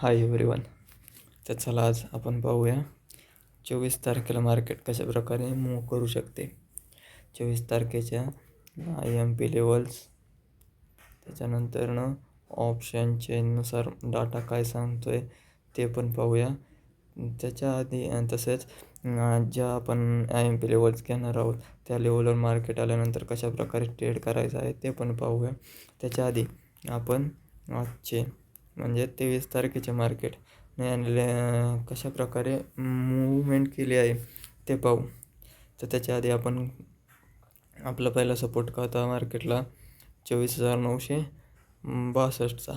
Hi everyone. तर चला आज आपण पाहूया 24 तारखेला मार्केट कशा प्रकारे मूव्ह करू शकते. 24 तारखेच्या IMP लेवल्स, त्याच्यानंतरनं ऑप्शन चेननुसार डाटा काय सांगतो आहे ते पण पाहूया. त्याच्या आधी तसेच ज्या आपण IMP लेवल्स घेणार आहोत त्या लेवलवर मार्केट आल्यानंतर कशा प्रकारे ट्रेड करायचं आहे ते पण पाहूया. त्याच्या आधी आपण आजचे म्हणजे 23 तारखेचे मार्केट कशा प्रकारे मूवमेंट केली आहे ते पाहू. तर त्याच्या आधी आपण आपला पहिला सपोर्ट का होता मार्केटला 24,962चा.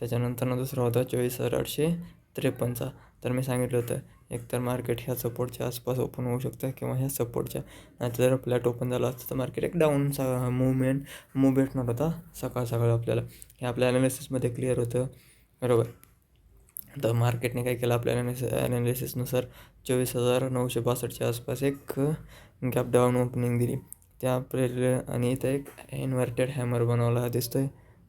त्याच्यानंतर दुसरा होता 24,853चा. तर मी सांगितलं होतं एकतर मार्केट ह्या सपोर्टच्या आसपास ओपन होऊ शकतं किंवा ह्या सपोर्टच्या, नाहीतर जर फ्लॅट ओपन झाला असतं तर मार्केट एक डाऊनचा मूव भेटणार होता सकाळ आपल्याला. हे आपल्या ॲनालिसिसमध्ये क्लिअर होतं, बरोबर. तर मार्केटने काय केलं, आपल्या ॲनालिसिसनुसार 24,962च्या आसपास एक गॅप डाऊन ओपनिंग दिली त्या आणि इथं एक इन्व्हर्टेड हॅमर बनवला दिसतोय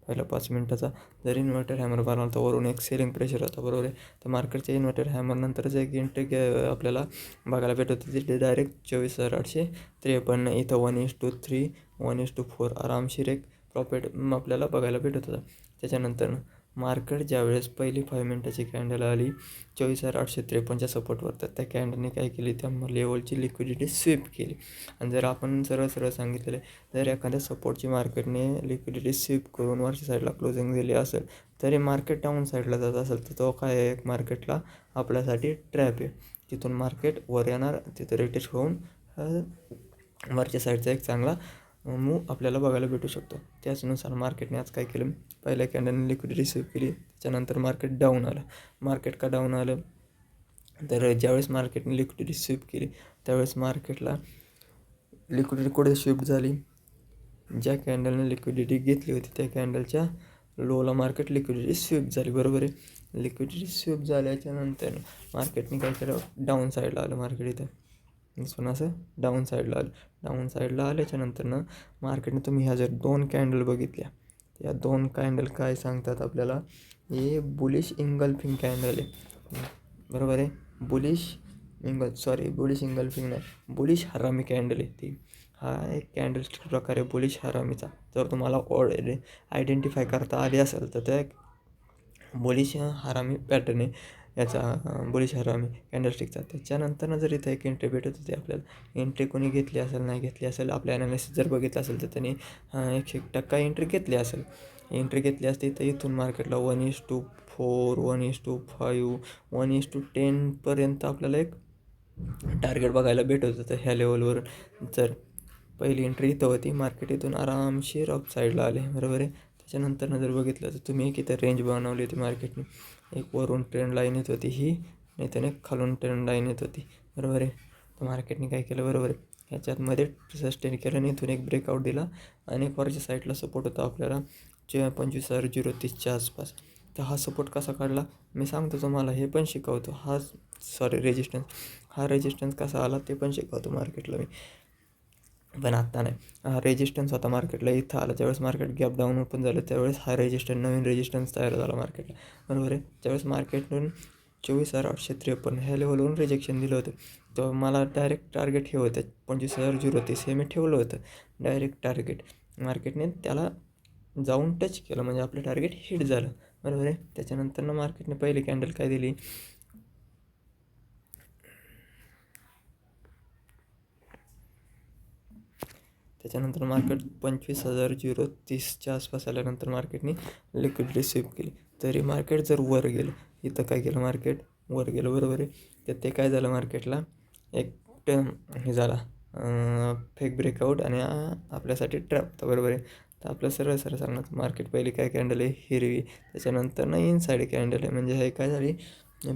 पहिला 5 मिनटाचा. जर इन्व्हर्टेड हॅमर बनवला तर वरून एक सेलिंग प्रेशर होता, बरोबर आहे. तर मार्केटच्या इन्व्हर्टेड हॅमरनंतरच एक एंट्री आपल्याला बघायला भेटत होती, ते डायरेक्ट 24,853. इथं 1:3 1:4 आरामशीर एक प्रॉफिट आपल्याला बघायला भेटत होता. त्याच्यानंतर मार्केट ज्यावेळेस पहिली 5 मिनटाची कॅन्डल आली 24,853च्या सपोर्टवर, तर त्या कॅन्डलने काय केली, त्या लेवलची लिक्विडिटी स्वीप केली. आणि जर आपण सरळ सांगितलेलं आहे, जर एखाद्या सपोर्टची मार्केटने लिक्विडिटी स्वीप करून वरच्या साईडला क्लोजिंग दिली असेल तरी मार्केट डाऊन साईडला जात असेल तर तो काय आहे, एक मार्केटला आपल्यासाठी ट्रॅप आहे. तिथून मार्केट वर येणार, तिथं रिटेस्ट होऊन वरच्या साईडचा एक चांगला मूव आपल्याला बघायला भेटू शकतो. त्याचनुसार मार्केटने आज काय केलं, पहिल्या कॅन्डलने लिक्विडिटी स्वीप केली, त्याच्यानंतर मार्केट डाऊन आलं. मार्केट का डाऊन आलं, तर ज्यावेळेस मार्केटने लिक्विडिटी स्वीप केली त्यावेळेस मार्केटला लिक्विडिटी कुठे स्वीप झाली, ज्या कॅन्डलने लिक्विडिटी घेतली होती त्या कॅन्डलच्या लोला मार्केट लिक्विडिटी स्वीप झाली, बरोबर आहे. लिक्विडिटी स्वीप झाल्याच्या नंतर मार्केटने काय केलं, डाऊन साईडला आलं मार्केट. इथं पण असं डाऊन साईडला आल्याच्या नंतरनं मार्केटने तुम्ही ह्या जर 2 कॅन्डल बघितल्या, या 2 कॅन्डल काय सांगतात आपल्याला, हे बुलिश इंगल्फिंग कॅन्डल आहे, बरोबर आहे. बुलिश इंगल्फिंग नाही, बुलिश हरामी कॅन्डल आहे ती. हा एक कॅन्डलस्टिक प्रकार आहे बुलिश हरामीचा. जर तुम्हाला आयडेंटिफाय करता आली असेल तर त्या बुलिश हरामी पॅटर्न आहे याचा, बुलिश हरामी कॅन्डलस्टिकचा. त्याच्यानंतर जर इथं एक एंट्री भेटत होती आपल्याला, एंट्री कोणी घेतली असेल नाही घेतली असेल, आपल्या ॲनालिसिस जर बघितलं असेल तर त्यांनी 100% एंट्री घेतली असेल. एंट्री घेतली असती तर इथून मार्केटला 1:4 1:5 1:10पर्यंत आपल्याला एक टार्गेट बघायला भेटत होतं ह्या लेवलवर. जर पहिली एंट्री इथं होती, मार्केट इथून आरामशीर अप साईडला आले, बरोबर आहे. त्याच्यानंतर जर बघितलं तर तुम्ही एक इथं रेंज बनवली होती मार्केटने, एक वरून ट्रेंड लाईन येत होती ही, नाही तर एक खालून ट्रेंड लाईन येत होती, बरोबर आहे. तर मार्केटने काय केलं, बरोबर आहे, ह्याच्यातमध्ये सस्टेन केलं आणि इथून एक ब्रेकआउट दिला आणि एक वरच्या साईडला सपोर्ट होता आपल्याला 25,030च्या आसपास. तर हा सपोर्ट कसा काढला मी सांगतो तुम्हाला, हे पण शिकवतो. रेजिस्टन्स कसा आला ते पण शिकवतो मार्केटला मी, पण आत्ता नाही. हा रेजिस्टन्स होता मार्केटला, इथं आला ज्यावेळेस मार्केट गॅप डाऊन ओपन झालं त्यावेळेस हा नवीन रेजिस्टन्स तयार झाला मार्केटला, बरोबर आहे. त्यावेळेस मार्केटून 24,853 ह्या लेवलवरून रिजेक्शन दिलं होतं. तर मला डायरेक्ट टार्गेट हे होतं 25,030 हे मी ठेवलं होतं डायरेक्ट टार्गेट. मार्केटने त्याला जाऊन टच केलं म्हणजे आपलं टार्गेट हिट झालं, बरोबर आहे. त्याच्यानंतर मार्केटने पहिली कॅन्डल काय दिली, त्याच्यानंतर मार्केट 25,030च्या आसपास आल्यानंतर मार्केटने लिक्विडिटी स्वीप केली. तरी मार्केट जर वर गेलं, इथं काय केलं, मार्केट वर गेलं, बरोबर आहे. तर ते काय झालं, मार्केटला एक हे झाला फेक ब्रेकआउट आणि आपल्यासाठी ट्रॅप होता, बरोबर आहे. तर आपलं सरळ सांगणार, मार्केट पहिली काय कॅन्डल आहे, हिरवी. त्याच्यानंतर इनसाईड कॅन्डल आहे, म्हणजे हे काय झाली,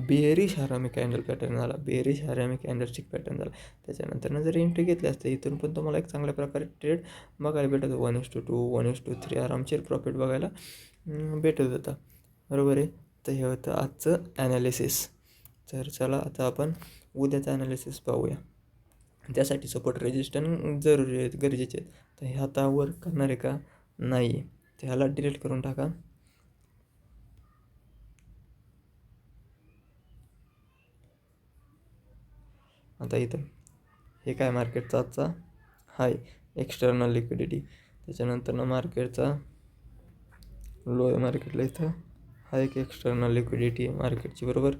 बेअरिश हरामी कॅन्डल पॅटर्न झाला, बेअरिश हरामी कॅन्डलस्टिक पॅटर्न झाला. त्याच्यानंतर जर एंट्री घेतली असते इथून पण तुम्हाला एक चांगल्या प्रकारे ट्रेड बघायला भेटत होतं, 1:2 1:3 आरामशीर प्रॉफिट बघायला भेटत होता, बरोबर आहे. तर हे होतं आजचं ॲनालिसिस. तर चला आता आपण उद्याचं ॲनालिसिस पाहूया. त्यासाठी सपोर्ट रेजिस्टन्स गरजेचे आहेत. तर हे आता वर्क करणार आहे का नाही, तर ह्याला डिलीट करून टाका. आता इथं हे काय मार्केटचा आजचा हाय एक्सटर्नल लिक्विडिटी. त्याच्यानंतर मार्केटचा लो आहे मार्केटला इथं हा एक एक्सटर्नल लिक्विडिटी आहे मार्केटची, बरोबर.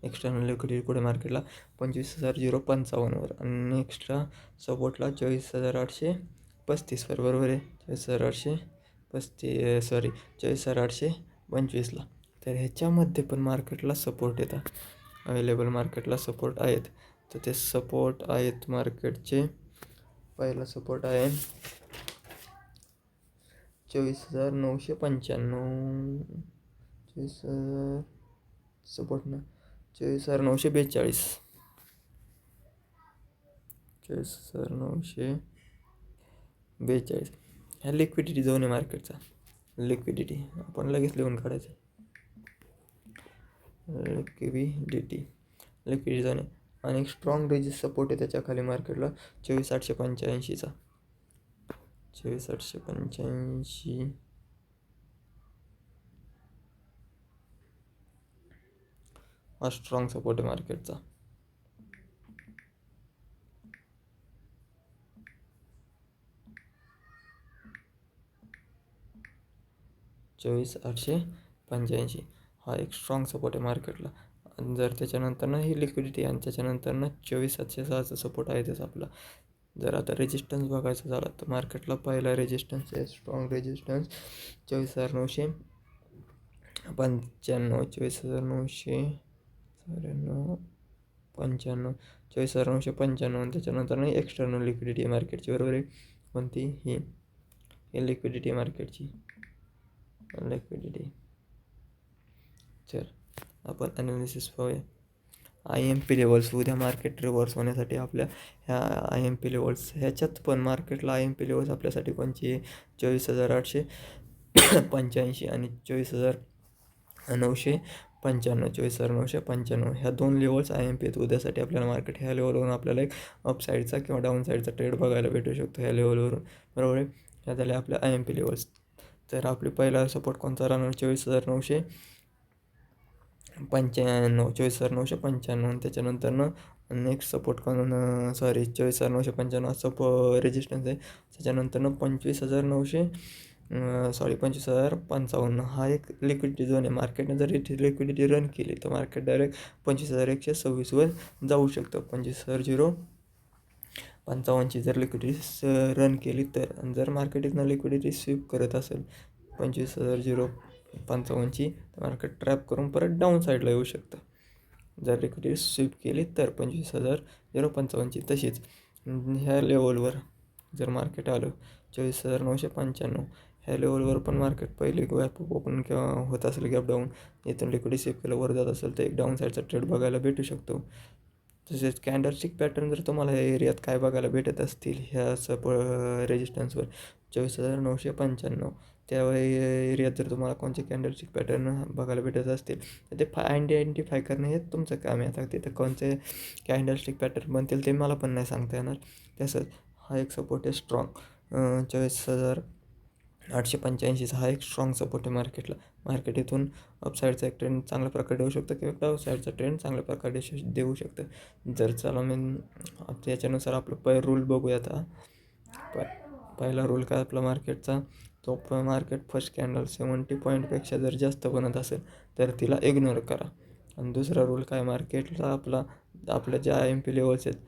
एक्सटर्नल लिक्विडिटी कुठे मार्केटला 25,055 आणि एक्स्ट्रा सपोर्टला 24,835 बरोबर आहे. 24,825ला. तर ह्याच्यामध्ये पण मार्केटला सपोर्ट येतात, अवेलेबल मार्केटला सपोर्ट आहेत. तर ते सपोर्ट आहेत मार्केटचे. पहिला सपोर्ट आहे 24,995. 24,000 सपोर्ट ना 24,942. 24,942 ह्या लिक्विडिटी झोन आहे मार्केटचा. लिक्विडिटी आपण लगेच लिहून काढायचं. लिक्विडिटी झोन आहे आणि एक स्ट्रॉंग रेजिस्ट सपोर्ट आहे त्याच्या खाली मार्केटला 24,885चा. 24,885 हा स्ट्रॉंग सपोर्ट आहे मार्केटचा. 24,885 हा एक स्ट्रॉंग सपोर्ट आहे मार्केटला. जर त्याच्यानंतरनं ही लिक्विडिटी आणि त्याच्यानंतरनं 24,706चा सपोर्ट आहे त्याचा आपला. जर आता रेजिस्टन्स बघायचं झालं तर मार्केटला पहिला रेजिस्टन्स आहे स्ट्रॉंग रेजिस्टन्स 24,995. 24,995 24,995 आणि त्याच्यानंतर एक्सटर्नल लिक्विडिटी आहे मार्केटची, बरोबर आहे. कोणती ही लिक्विडिटी आहे मार्केटची. लिक्विडिटी चल आपण ॲनालिसिस पाहूया. IMP लेवल्स उद्या मार्केट रिव्हर्स होण्यासाठी आपल्या ह्या IMP लेवल्स ह्याच्यात पण मार्केटला IMP लेवल्स आपल्यासाठी कोणची आहे 24,885 आणि 24,995. 24,995 ह्या दोन लेवल्स IMP आहेत उद्यासाठी आपल्याला मार्केट. ह्या लेवलवरून आपल्याला एक अपसाईडचा किंवा डाऊन साईडचा ट्रेड बघायला भेटू शकतो ह्या लेवलवरून, बरोबर आहे. ह्या झाल्या आपल्या IMP लेवल्स. तर आपली पहिला सपोर्ट कोणता राहणार 24,995. 24,995 आणि त्याच्यानंतरनं नेक्स्ट सपोर्ट कोण 24,995 रेजिस्टन्स आहे. त्याच्यानंतरनं 25,055 हा एक लिक्विडिटी झोन आहे. मार्केटने जर इथे लिक्विडिटी रन केली तर मार्केट डायरेक्ट 25,126वर जाऊ शकतं. 25,055ची जर लिक्विडिटी रन केली तर, जर मार्केट इथनं लिक्विडिटी स्वीप करत असेल 25,055ची तर मार्केट ट्रॅप करून परत डाऊन साईडला येऊ शकतं. जर लिक्विडिटी स्वीप केली तर 25,055ची. तशीच ह्या लेवलवर जर मार्केट आलं 24,995 ह्या लेवलवर पण मार्केट पहिले गॅप ओपन किंवा होत असेल गॅप डाऊन, इथून लिक्विडिटी स्वीप केलं वर जात असेल तर एक डाऊन साईडचा ट्रेड बघायला भेटू शकतो. तसेच कॅन्डलस्टिक पॅटर्न जर तुम्हाला ह्या एरियात काय बघायला भेटत असतील ह्या रेजिस्टन्सवर 24,995 त्या एरियात जर तुम्हाला कोणते कॅन्डलस्टिक पॅटर्न बघायला भेटत असतील तर ते आयडेंटिफाय करणं हे तुमचं काम आहे. आता तिथं कोणते कॅन्डलस्टिक पॅटर्न बनतील ते मला पण नाही सांगता येणार. तसंच हा एक सपोर्ट आहे स्ट्रॉंग 24,885चा हा एक स्ट्रॉंग सपोर्ट आहे मार्केटला. मार्केट इथून अपसाईडचा एक ट्रेंड चांगल्या प्रकारे देऊ शकतं किंवा डाऊन साईडचा ट्रेंड चांगल्या प्रकारे देऊ शकतं. जर चला याच्यानुसार आपलं रूल बघूया. आता पहिला रूल काय आपला मार्केटचा, तो मार्केट फर्स्ट कॅन्डल 70 पॉईंटपेक्षा जर जास्त बनत असेल तर तिला इग्नोर करा. आणि दुसरा रूल काय मार्केटला आपल्या ज्या IMP लेवल्स आहेत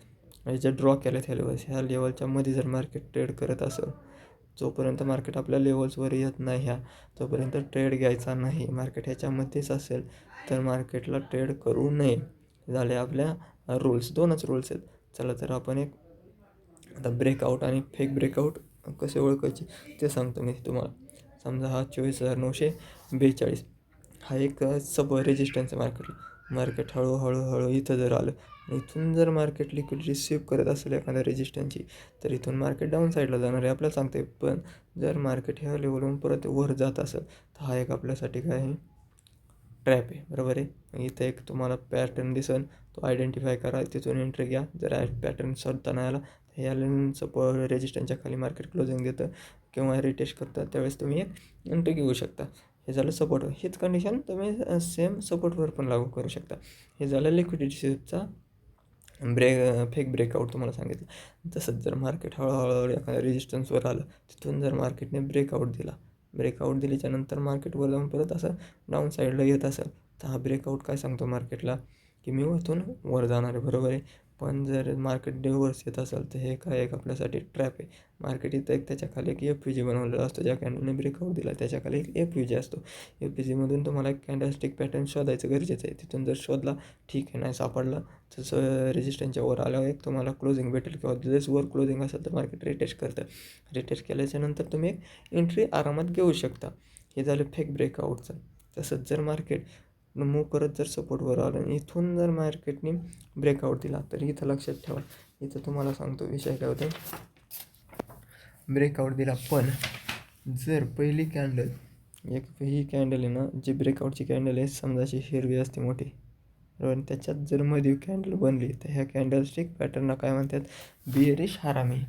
म्हणजे ज्या ड्रॉ केल्यात ह्या लेवल्स, ह्या लेवलच्या मध्ये जर मार्केट ट्रेड करत असेल जोपर्यंत मार्केट आपल्या लेवल्सवर येत नाही तोपर्यंत ट्रेड घ्यायचा नाही. मार्केट ह्याच्यामध्येच असेल तर मार्केटला ट्रेड करू नये. झाले आपल्या रूल्स. दोनच रूल्स आहेत. चला तर आपण एक आता ब्रेकआउट आणि फेक ब्रेकआउट कसे ओळखायचे ते सांगतो मी तुम्हाला. समजा हा 24,942 हा एक रेजिस्टन्स आहे मार्केटला. मार्केट हळूहळू इथं जर आलं, इथून जर मार्केट लिक्विडिटी स्वीप करत असेल एखाद्या रेजिस्टन्सची तर इथून मार्केट डाऊन साईडला जाणार आहे आपल्याला सांगते. पण जर मार्केट ह्या लेवलवरून परत वर जात असेल तर हा एक आपल्यासाठी काय आहे ट्रॅप आहे, बरोबर आहे. इथं एक तुम्हाला पॅटर्न दिसेल, तो आयडेंटिफाय करा, तिथून एंट्री घ्या. जर पॅटर्न शोधता नाही आला तर या रेजिस्टन्सच्या खाली मार्केट क्लोजिंग देतं किंवा रिटेस्ट करतं, त्यावेळेस तुम्ही एक एंट्री घेऊ शकता. हे झालं सपोर्ट. हीच कंडिशन तुम्ही सेम सपोर्टवर पण लागू करू शकता. हे झालं लिक्विडिटी स्वीपचा फेक ब्रेकआउट तुम्हाला सांगितलं. तसंच जर मार्केट हळूहळू एखाद्या रेजिस्टन्सवर आलं, तिथून जर मार्केटने ब्रेकआउट दिल्याच्या नंतर मार्केटवर जाऊन परत असं डाऊन साईडला येत असेल, तर हा ब्रेकआउट काय सांगतो मार्केटला, की मी इथून वर जाणार आहे, बरोबर आहे. पण जर मार्केट रिव्हर्स येत असेल तर हे काय एक आपल्यासाठी ट्रॅप आहे. मार्केट इथं एक त्याच्या खाली एक FVG बनवलेला असतो, ज्या कॅन्डलने ब्रेकआउट दिला त्याच्या खाली एक FVG असतो. FVGमधून तुम्हाला एक कॅन्डलस्टिक पॅटर्न शोधायचं गरजेचं आहे. तिथून जर शोधला, ठीक आहे, नाही सापडला तसं रेजिस्टन्सच्या वर आल्यावर एक तुम्हाला क्लोजिंग भेटेल किंवा जर वर क्लोजिंग असेल तर मार्केट रिटेस्ट करतं. रिटेस्ट केल्याच्यानंतर तुम्ही एक एंट्री आरामात घेऊ शकता. हे झालं फेक ब्रेकआउटचं. तसंच जर मार्केट मूव करत जर सपोर्टवर आलं आणि इथून जर मार्केटने ब्रेकआउट दिला, तर इथं लक्षात ठेवा, इथं तुम्हाला सांगतो विषय काय होतं. ब्रेकआउट दिला, पण जर पहिली कॅन्डल ही कॅन्डल आहे ना, जी ब्रेकआउटची कॅन्डल आहे, समजा अशी हिरवी असते मोठी, बरोबर. त्याच्यात जर मध्ये कॅन्डल बनली तर ह्या कॅन्डलस्टिक पॅटर्नला काय म्हणतात, बिअरिश हरामी,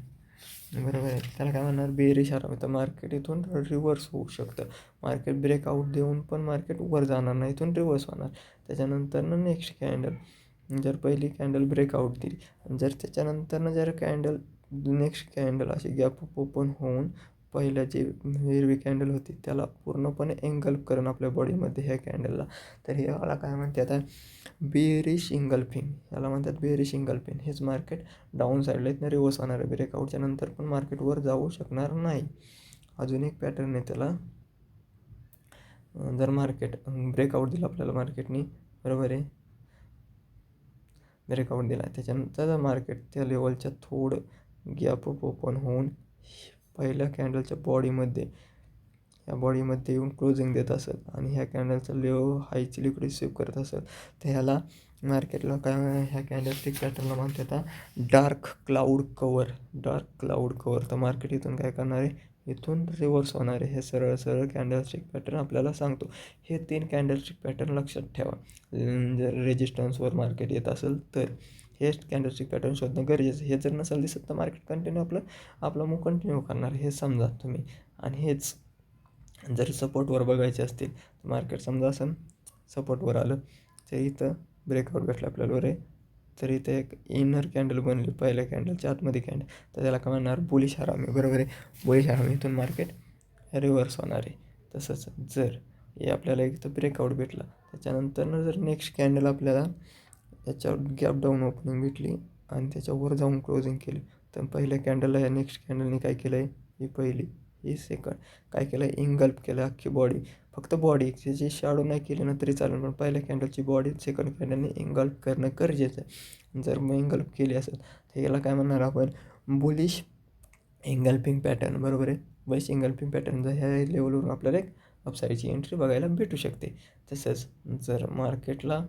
बरोबर आहे. त्याला काय म्हणणार, बेअरिश हरामी. तर मार्केट इथून रिव्हर्स होऊ शकतं. मार्केट ब्रेकआउट देऊन पण मार्केट वर जाणार नाही, इथून रिव्हर्स होणार. त्याच्यानंतरनं नेक्स्ट कॅन्डल, जर पहिली कॅन्डल ब्रेकआउट दिली, जर त्याच्यानंतरनं जर कॅन्डल नेक्स्ट कॅन्डल अशी गॅप ओपन होऊन पहिल्या जी हिरवी कॅन्डल होती त्याला पूर्णपणे एंगल्फ करून आपल्या बॉडीमध्ये ह्या कॅन्डलला, तर हे याला काय म्हणते आता, बेअरिश इंगल्फिंग, याला म्हणतात बेअरिश इंगल्फिंग. हेच मार्केट डाऊन साईडला इथनं रिव्हर्स होणार आहे. ब्रेकआउटच्या नंतर पण मार्केटवर जाऊ शकणार नाही. अजून एक पॅटर्न आहे त्याला, जर मार्केट ब्रेकआउट दिला आपल्याला मार्केटनी, बरोबर आहे, ब्रेकआउट दिला, त्याच्यानंतर मार्केट त्या लेवलच्या थोडं गॅप ओपन होऊन पहिल्या कॅन्डलच्या बॉडीमध्ये येऊन क्लोजिंग देत असेल आणि ह्या कॅन्डलचा हायची लिक्विडिटी स्वीप करत असेल, तर ह्याला मार्केटला काय, ह्या कॅन्डलस्टिक पॅटर्नला म्हणतात डार्क क्लाउड कवर. तर मार्केट इथून काय करणार आहे, इथून रिव्हर्स होणार आहे. हे सरळ कॅन्डलस्टिक पॅटर्न आपल्याला सांगतो. हे 3 कॅन्डलस्टिक पॅटर्न लक्षात ठेवा. जर रेजिस्टन्सवर मार्केट येत असेल तर हे कॅन्डलस्टिक पॅटर्न शोधणं गरजेचं. हे जर नसेल दिसत तर मार्केट कंटिन्यू आपलं मूव कंटिन्यू करणार, हे समजा तुम्ही. आणि हेच जर सपोर्टवर बघायचे असतील तर मार्केट समजा असं सपोर्टवर आलं, तर इथं ब्रेकआउट भेटलं आपल्याला, बरं आहे. तर इथे एक इनर कॅन्डल बनली पहिल्या कॅन्डलच्या आतमध्ये कॅन्डल, तर त्याला काय म्हणणार, बुलिश हरामी, बरोबर आहे. बुलिश हरामी, इथून मार्केट रिव्हर्स होणार आहे. तसंच जर हे आपल्याला इथं ब्रेकआउट भेटला, त्याच्यानंतरनं जर नेक्स्ट कॅन्डल आपल्याला याच्यावर गॅप डाऊन ओपनिंग भेटली आणि त्याच्यावर जाऊन क्लोजिंग केली, तर पहिल्या कॅन्डलला या नेक्स्ट कॅन्डलने काय केलं आहे, ही पहिली, ही सेकंड, काय केलं आहे, इंगल्फ केलं अख्खी बॉडी. फक्त बॉडी त्याची शॅडो नाही केली ना तरी चालेल, पण पहिल्या कॅन्डलची बॉडी सेकंड कॅन्डलने इंगल्फ करणं गरजेचं आहे. जर मग इंगल्फ केली असेल तर याला काय म्हणणार आपण, बुलिश इंगल्फिंग पॅटर्न, बरोबर आहे. बुलिश इंगल्फिंग पॅटर्न, जर ह्या लेवलवरून आपल्याला एक अपसाईडची एंट्री बघायला भेटू शकते. तसंच जर मार्केटला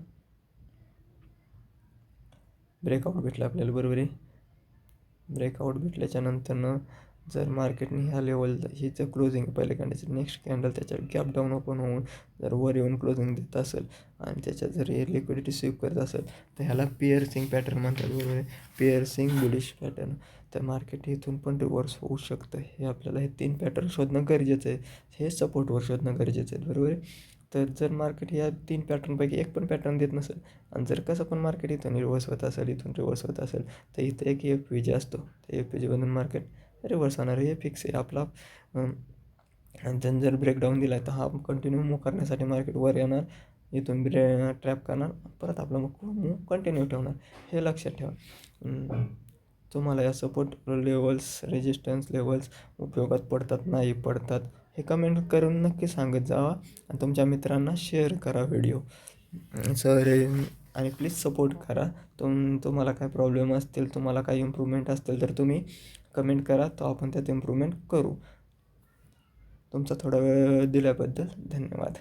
ब्रेकआउट भेटला आपल्याला, बरोबर आहे, ब्रेकआउट भेटल्याच्या नंतरनं जर मार्केटने ह्या लेवल हिचं क्लोजिंग पहिल्या कॅन्डलचं नेक्स्ट कॅन्डल त्याच्यात गॅप डाऊन ओपन होऊन जर वर येऊन क्लोजिंग देत असेल आणि त्याच्यात जर हे लिक्विडिटी स्वीप करत असेल, तर ह्याला पिअर्सिंग पॅटर्न म्हणतात, बरोबर आहे. Piercing bullish pattern. तर मार्केट इथून पण रिव्हर्स होऊ शकतं. हे आपल्याला हे 3 पॅटर्न शोधणं गरजेचं आहे. हे सपोर्टवर शोधणं गरजेचं आहे, बरोबर आहे. तर जर मार्केट या 3 पॅटर्नपैकी एक पण पॅटर्न देत नसेल आणि जर कसं पण मार्केट इथून रिव्हर्स होत असेल, तर इथं एक FVG असतो, त्या FVG बनून मार्केट रिव्हर्स होणार, हे फिक्स आहे आपला. आणि जर ब्रेकडाऊन दिला तर हा कंटिन्यू मूव करण्यासाठी मार्केट वर येणार, इथून ट्रॅप करणार, परत आपला मूव कंटिन्यू ठेवणार, हे लक्षात ठेवा. तुम्हाला या सपोर्ट लेवल्स, रेजिस्टन्स लेवल्स उपयोगात पडतात नाही पडतात हे कमेंट करून नक्की सांगत जावा आणि तुमच्या मित्रांना शेअर करा व्हिडिओ. आणि प्लीज सपोर्ट करा. तुम्हाला काय प्रॉब्लेम असतील, तुम्हाला काही इम्प्रूव्हमेंट असतील तर तुम्ही कमेंट करा, तर आपण त्यात इम्प्रूव्हमेंट करू. तुमचा थोडा वेळ दिल्याबद्दल धन्यवाद.